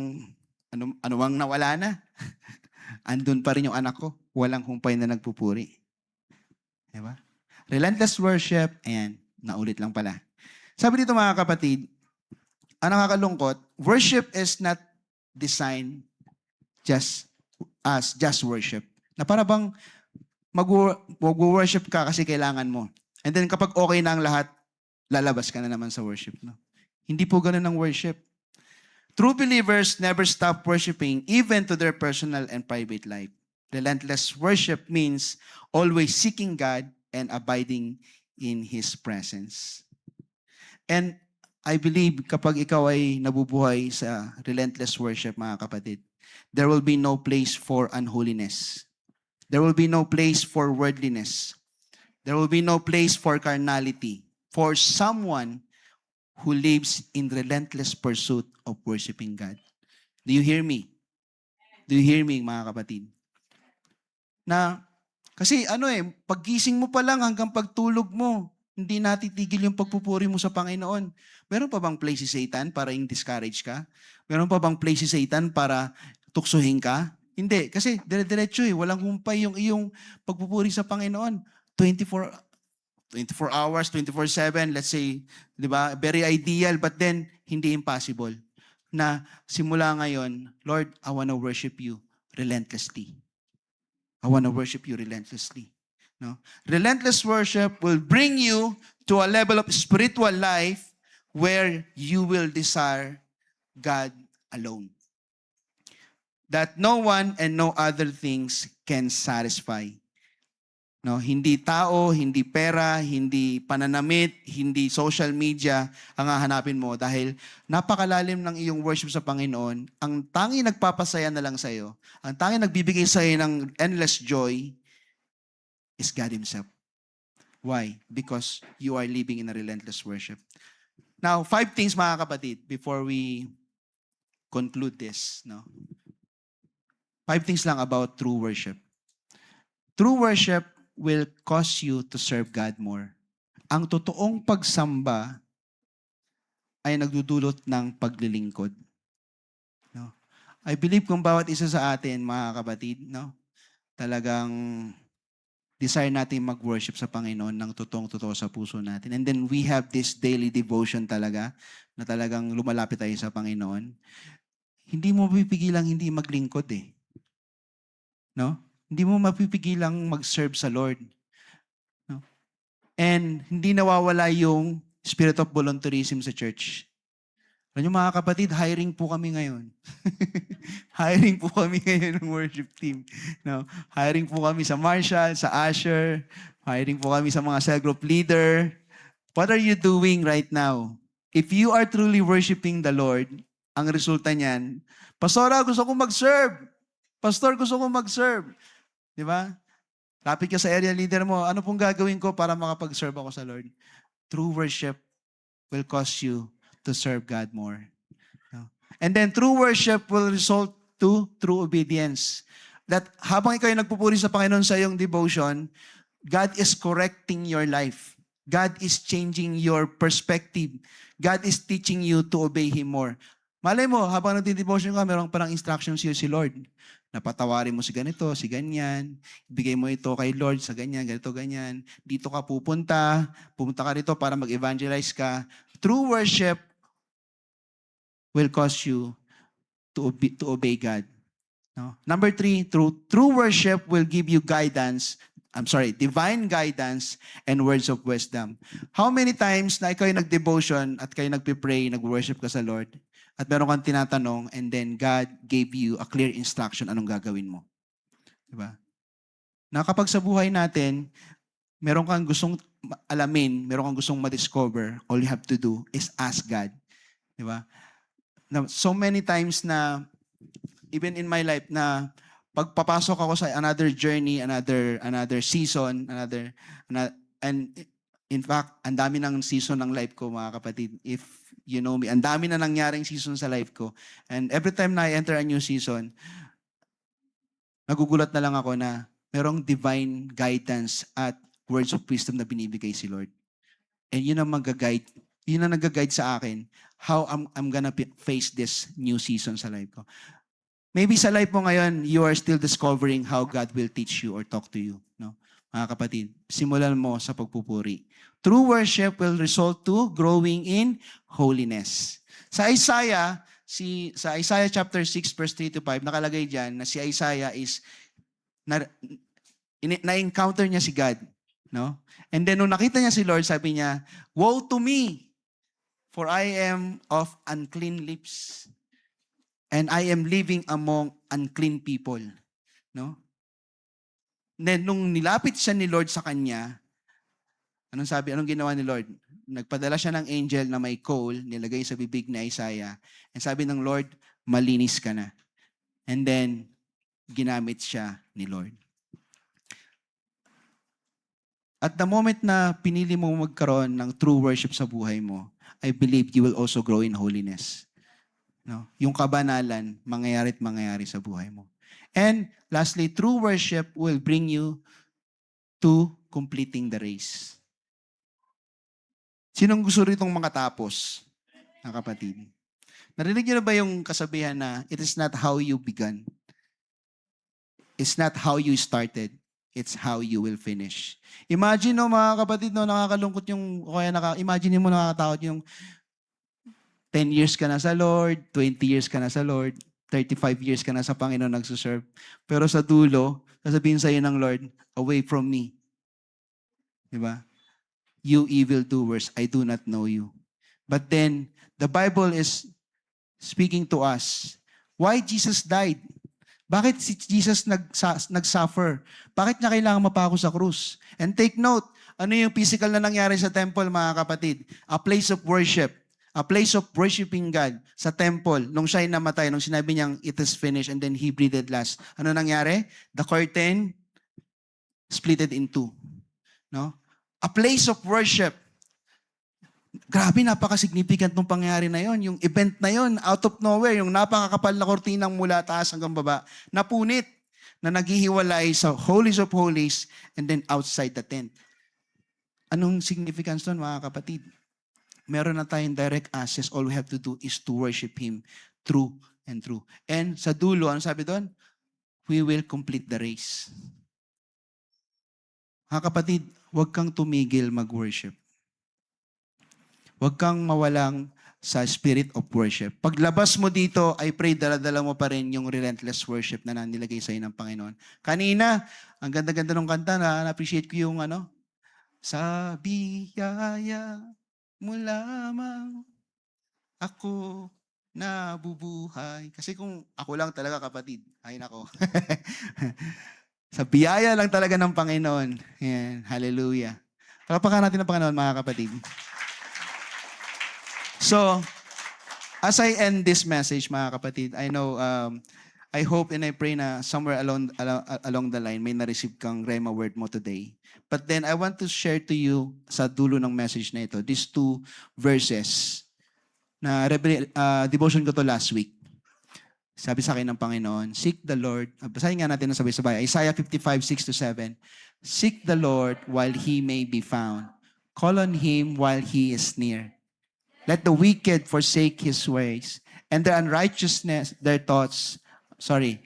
ano bang nawala na. Andun pa rin yung anak ko. Walang humpay na nagpupuri. Diba? Relentless worship, ayan, naulit lang pala. Sabi dito mga kapatid, ang nakakalungkot, worship is not designed just worship. Na para bang mag-worship ka kasi kailangan mo. And then kapag okay na ang lahat, lalabas ka na naman sa worship. No? Hindi po ganun ang worship. True believers never stop worshiping even to their personal and private life. Relentless worship means always seeking God and abiding in His presence. And I believe kapag ikaw ay nabubuhay sa relentless worship, mga kapatid, there will be no place for unholiness. There will be no place for worldliness. There will be no place for carnality. For someone who lives in relentless pursuit of worshiping God. Do you hear me? Do you hear me, mga kapatid? Kasi paggising mo pa lang hanggang pagtulog mo, hindi natitigil yung pagpupuri mo sa Panginoon. Meron pa bang place si Satan para discourage ka? Meron pa bang place si Satan para tuksuhin ka? Hindi, kasi dire-diretso walang humpay yung iyong pagpupuri sa Panginoon. 24 hours, 24/7, let's say, di ba? Very ideal, but then, hindi impossible. Na simula ngayon, Lord, I wanna worship you relentlessly. I wanna worship you relentlessly. No? Relentless worship will bring you to a level of spiritual life where you will desire God alone. That no one and no other things can satisfy. No, hindi tao, hindi pera, hindi pananamit, hindi social media ang hahanapin mo dahil napakalalim ng iyong worship sa Panginoon. Ang tanging nagpapasaya na lang sa iyo, ang tanging nagbibigay sa iyo ng endless joy is God Himself. Why? Because you are living in a relentless worship. Now, 5 things mga kapatid before we conclude this, no? 5 things lang about true worship. True worship will cause you to serve God more. Ang totoong pagsamba ay nagdudulot ng paglilingkod. No? I believe kung bawat isa sa atin, mga kapatid, no? Talagang desire natin mag-worship sa Panginoon ng totoong-totoo sa puso natin. And then we have this daily devotion talaga na talagang lumalapit tayo sa Panginoon. Hindi mo mapipigilang hindi maglingkod No? Hindi mo mapipigilang mag-serve sa Lord. No? And hindi nawawala yung spirit of volunteerism sa church. Alam niyo mga kapatid, hiring po kami ngayon. Hiring po kami ngayon ng worship team. No? Hiring po kami sa Marshall, sa Asher. Hiring po kami sa mga cell group leader. What are you doing right now? If you are truly worshiping the Lord, ang resulta niyan, Pastora, gusto kong mag-serve. Pastor, gusto kong mag-serve. Di ba? Lapit ka sa area leader mo, ano pong gagawin ko para makapag-serve ako sa Lord? True worship will cause you to serve God more. No? And then true worship will result to true obedience. That habang ikaw ay nagpupuri sa Panginoon sa iyong devotion, God is correcting your life. God is changing your perspective. God is teaching you to obey Him more. Malay mo, habang nagdi-devotion ka, mayroong parang instructions si Lord. Napatawarin mo si ganito, si ganyan. Ibigay mo ito kay Lord sa ganyan, ganito, ganyan. Dito ka pupunta ka rito para mag-evangelize ka. True worship will cause you to obey God. No? Number 3, true worship will give you divine guidance and words of wisdom. How many times na ikaw ay nag-devotion at kayo nagpipray, nag-worship ka sa Lord, at meron kang tinatanong, and then God gave you a clear instruction anong gagawin mo. Diba? Na kapag sa buhay natin, meron kang gustong alamin, meron kang gustong ma-discover, all you have to do is ask God. Diba? Now, so many times na even in my life na pagpapasok ako sa another journey, another season, and in fact, ang dami ng season ng life ko, mga kapatid. If you know me, ang dami na nangyaring season sa life ko. And every time na I enter a new season, nagugulat na lang ako na merong divine guidance at words of wisdom na binibigay si Lord. And yun ang nag-guide sa akin how I'm gonna face this new season sa life ko. Maybe sa life mo ngayon, you are still discovering how God will teach you or talk to you. No? Mga kapatid, simulan mo sa pagpupuri. True worship will result to growing in holiness. Sa Isaiah chapter 6 verse 3 to 5, nakalagay diyan na si Isaiah is na-encounter niya si God. No? And then nung nakita niya si Lord, sabi niya, "Woe to me, for I am of unclean lips. And I am living among unclean people." No? Then, nung nilapit siya ni Lord sa kanya, anong ginawa ni Lord? Nagpadala siya ng angel na may coal, nilagay sa bibig ni Isaiah. And sabi ng Lord, malinis ka na. And then, ginamit siya ni Lord. At the moment na pinili mo magkaroon ng true worship sa buhay mo, I believe you will also grow in holiness. No? Yung kabanalan, mangyayari sa buhay mo. And lastly, true worship will bring you to completing the race. Sinong gusto ritong makatapos, mga kapatid? Narinig niyo na ba yung kasabihan na it is not how you began. It's not how you started. It's how you will finish. Imagine mga kapatid, nakakalungkot imagine mo nakakatakot yung 10 years ka na sa Lord, 20 years ka na sa Lord, 35 years ka na sa Panginoon nagsuserve. Pero sa dulo, sasabihin sa'yo ng Lord, away from me. Diba? You evildoers, I do not know you. But then, the Bible is speaking to us. Why Jesus died? Bakit si Jesus nag-suffer? Bakit niya kailangan mapako sa krus? And take note, ano yung physical na nangyari sa temple, mga kapatid? A place of worship. A place of worshiping God sa temple. Nung siya'y namatay, nung sinabi niyang it is finished and then he breathed last. Ano nangyari? The curtain splitted in two. No? A place of worship. Grabe, napaka-significant nung pangyayari na yon. Yung event na yon, out of nowhere, yung napakakapal na kortinang mula taas hanggang baba, napunit na naghihiwalay sa holies of holies and then outside the tent. Anong significance nun, mga kapatid? Meron na tayong direct access. All we have to do is to worship Him true and true. And sa dulo, ano sabi doon? We will complete the race. Mga kapatid, huwag kang tumigil mag-worship. Huwag kang mawalang sa spirit of worship. Paglabas mo dito, I pray dala-dala mo pa rin yung relentless worship na nilagay sa iyo ng Panginoon. Kanina, ang ganda-ganda ng kanta na-appreciate ko yung sa biyaya mo lamang ako nabubuhay. Kasi kung ako lang talaga, kapatid, ay nako. Sa biyaya lang talaga ng Panginoon. Yan, hallelujah. Palapakan natin ang Panginoon, mga kapatid. So, as I end this message, mga kapatid, I know, I hope and I pray na somewhere along the line, may na-receive kang Rhema word mo today. But then, I want to share to you sa dulo ng message na ito, these 2 verses na devotion ko to last week. Sabi sa akin ng Panginoon, seek the Lord. Basahin nga natin na sabay-sabay. Isaiah 55:6-7. Seek the Lord while He may be found. Call on Him while He is near. Let the wicked forsake his ways, and their unrighteousness, their thoughts.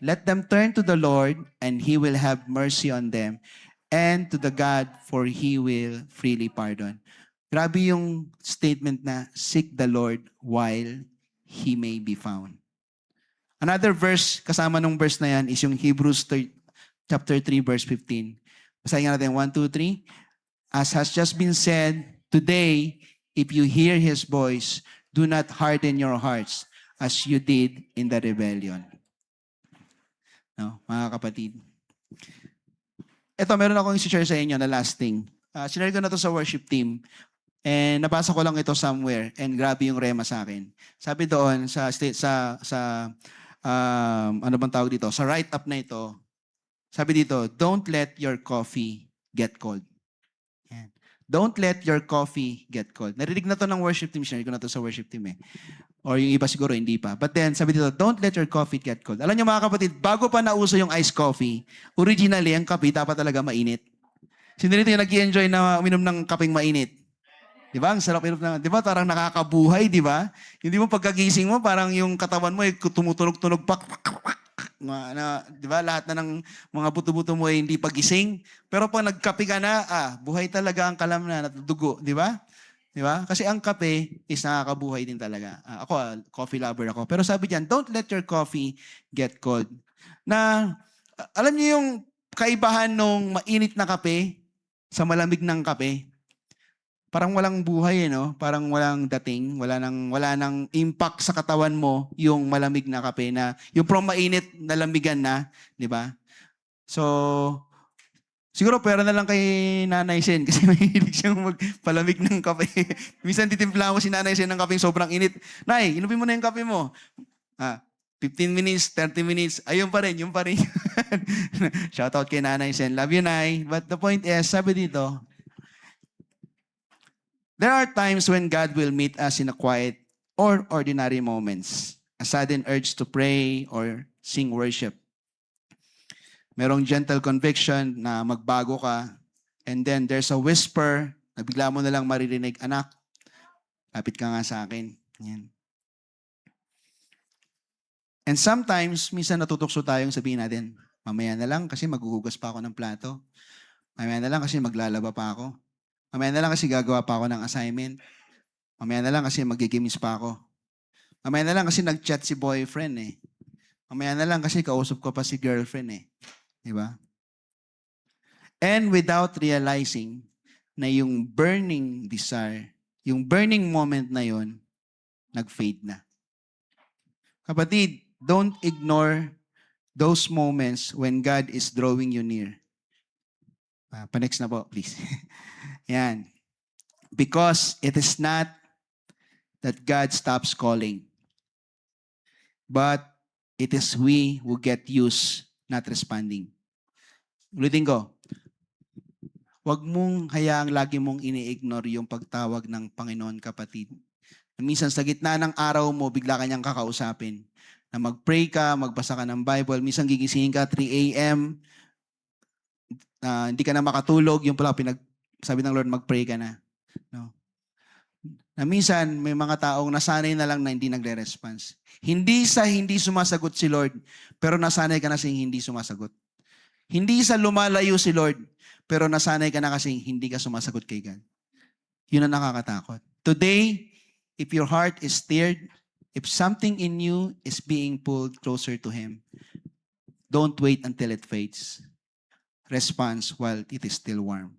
Let them turn to the Lord, and He will have mercy on them, and to the God, for He will freely pardon. Grabe yung statement na, seek the Lord while He may be found. Another verse, kasama nung verse na yan, is yung Hebrews chapter 3, verse 15. Basahin natin, 1, 2, 3. As has just been said, today, if you hear His voice, do not harden your hearts as you did in the rebellion. No, mga kapatid. Ito, meron akong i-share sa inyo na last thing. Sinare ko na to sa worship team. And nabasa ko lang ito somewhere and grabe yung rema sa akin. Sabi doon ano bang tawag dito? Sa write-up na ito, sabi dito, don't let your coffee get cold. Yan. Don't let your coffee get cold. Narinig na to ng worship team. Sinare ko na to sa worship team eh. Or yung iba siguro hindi pa. But then, sabi dito, don't let your coffee get cold. Alam niyo mga kapatid, bago pa nauso yung iced coffee, originally, ang kape dapat talaga mainit. Sino dito yung nag-i-enjoy na uminom ng kapeng mainit? Di ba? Ang sarap inom na. Di ba? Parang nakakabuhay, di ba? Hindi mo pagkagising mo, parang yung katawan mo ay tumutunog-tunog pa. Di ba? Lahat na ng mga buto-buto mo ay hindi pagising. Pero pag nagkape ka na, buhay talaga ang kalamnan at dugo. Di ba? Di ba? Kasi ang kape is nakakabuhay din talaga. Ako, coffee lover ako. Pero sabi diyan, don't let your coffee get cold. Na, alam niyo yung kaibahan nung mainit na kape sa malamig ng kape? Parang walang buhay, no? Parang walang dating, wala nang impact sa katawan mo yung malamig na kape na yung from mainit na lamigan na, 'di ba? So, siguro pera na lang kay Nanay Sen kasi mahilig siyang magpalamig ng kape. Minsan titimpla ko si Nanay Sen ng kapeng sobrang init. Nay, inumin mo na yung kape mo. 15 minutes, 30 minutes, ayun pa rin, yung pa rin. Shoutout kay Nanay Sen. Love you, Nay. But the point is, sabi dito, there are times when God will meet us in a quiet or ordinary moments. A sudden urge to pray or sing worship. Merong gentle conviction na magbago ka. And then there's a whisper na bigla mo na lang maririnig, anak, lapit ka nga sa akin. Yan. And sometimes, minsan natutokso tayong sabihin natin, mamaya na lang kasi maghuhugas pa ako ng plato. Mamaya na lang kasi maglalaba pa ako. Mamaya na lang kasi gagawa pa ako ng assignment. Mamaya na lang kasi magigimis pa ako. Mamaya na lang kasi nag-chat si boyfriend eh. Mamaya na lang kasi kausap ko pa si girlfriend eh. Diba? And without realizing na yung burning desire, yung burning moment na yon, nag-fade na. Kapatid, don't ignore those moments when God is drawing you near. Pa-next na po, please. Yan. Because it is not that God stops calling, but it is we who get used not responding. Ulitin ko, huwag mong hayaang lagi mong ini-ignore yung pagtawag ng Panginoon, kapatid. Minsan sa gitna ng araw mo, bigla kanyang kakausapin. Na mag-pray ka, magbasa ka ng Bible. Minsan gigisingin ka 3 a.m., hindi ka na makatulog, yung pala sabi ng Lord, mag-pray ka na. No? Na minsan, may mga taong nasanay na lang na hindi nagre-response. Hindi sumasagot si Lord, pero nasanay ka na sing hindi sumasagot. Hindi sa lumalayo si Lord, pero nasanay ka na kasi hindi ka sumasagot kay God. Yun ang nakakatakot. Today, if your heart is stirred, if something in you is being pulled closer to Him, don't wait until it fades. Response while it is still warm.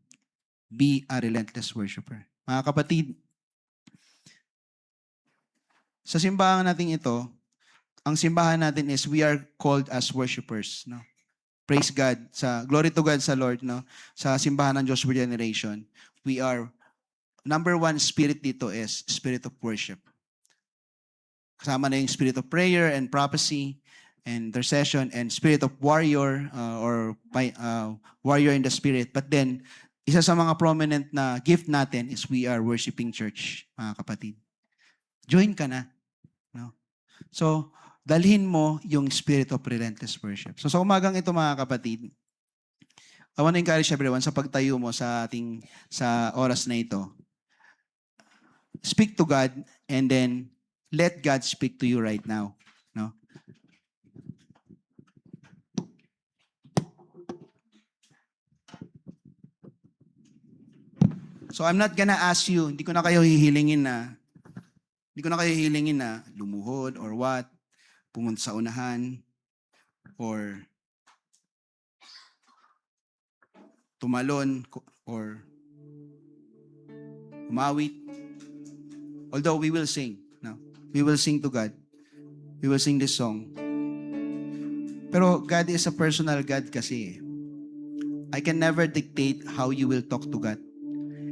Be a relentless worshiper. Mga kapatid, sa simbahan natin ito, ang simbahan natin is we are called as worshipers. No? Praise God. Glory to God sa Lord. No? Sa simbahan ng Diyos for Generation, we are, number one spirit dito is spirit of worship. Kasama na yung spirit of prayer and prophecy, and intercession, and spirit of warrior, warrior in the spirit. But then, isa sa mga prominent na gift natin is we are worshiping church, mga kapatid. Join ka na. No? So, dalhin mo yung spirit of relentless worship. So, sa umagang ito, mga kapatid, I want to encourage everyone sa pagtayo mo sa oras na ito. Speak to God and then let God speak to you right now. No? So I'm not gonna ask you, hindi ko na kayo hihilingin na Hindi ko na kayo hilingin na lumuhod or what, pumunta sa unahan, or tumalon, or umawit. Although we will sing. No? We will sing to God. We will sing this song. Pero God is a personal God kasi. I can never dictate how you will talk to God.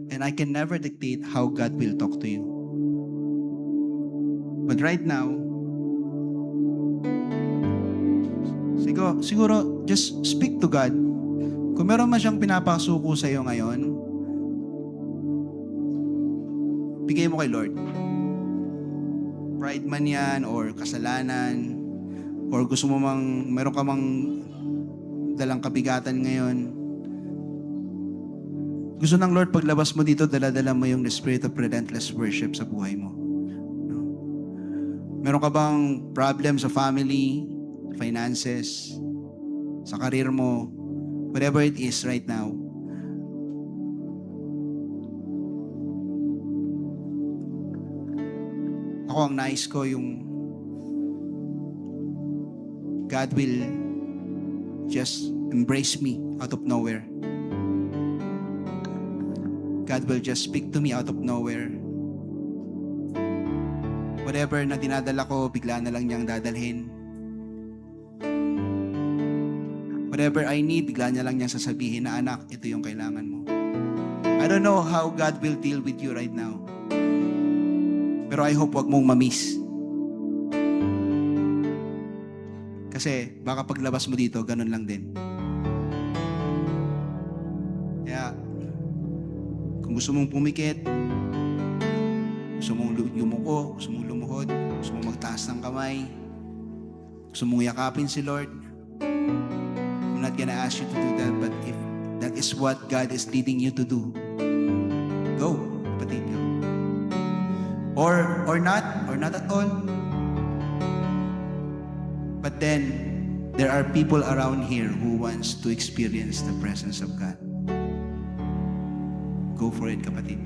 And I can never dictate how God will talk to you. But right now, siguro just speak to God. Kung meron man siyang pinapasuko sa iyo ngayon, bigay mo kay Lord. Pride man yan, or kasalanan, or gusto mo meron ka mang dalang kabigatan ngayon. Gusto ng Lord, paglabas mo dito, dala-dala mo yung the spirit of relentless worship sa buhay mo. No? Meron ka bang problem sa family, finances, sa career mo, whatever it is right now, ako ang nais ko yung God will just embrace me out of nowhere. God will just speak to me out of nowhere. Whatever na dinadala ko, bigla na lang niyang dadalhin. Whatever I need, bigla niya lang niyang sasabihin na, anak, ito yung kailangan mo. I don't know how God will deal with you right now. Pero I hope wag mong mamiss. Kasi baka paglabas mo dito, ganun lang din. Kaya, kung gusto mong pumikit, gusto mong yumuko, gusto mong lumuhod, gusto mong magtaas ng kamay, gusto mong yakapin si Lord, I'm not gonna ask you to do that, but if that is what God is leading you to do, go, kapatid, go. Or not at all. But then, there are people around here who wants to experience the presence of God. Go for it, kapatid.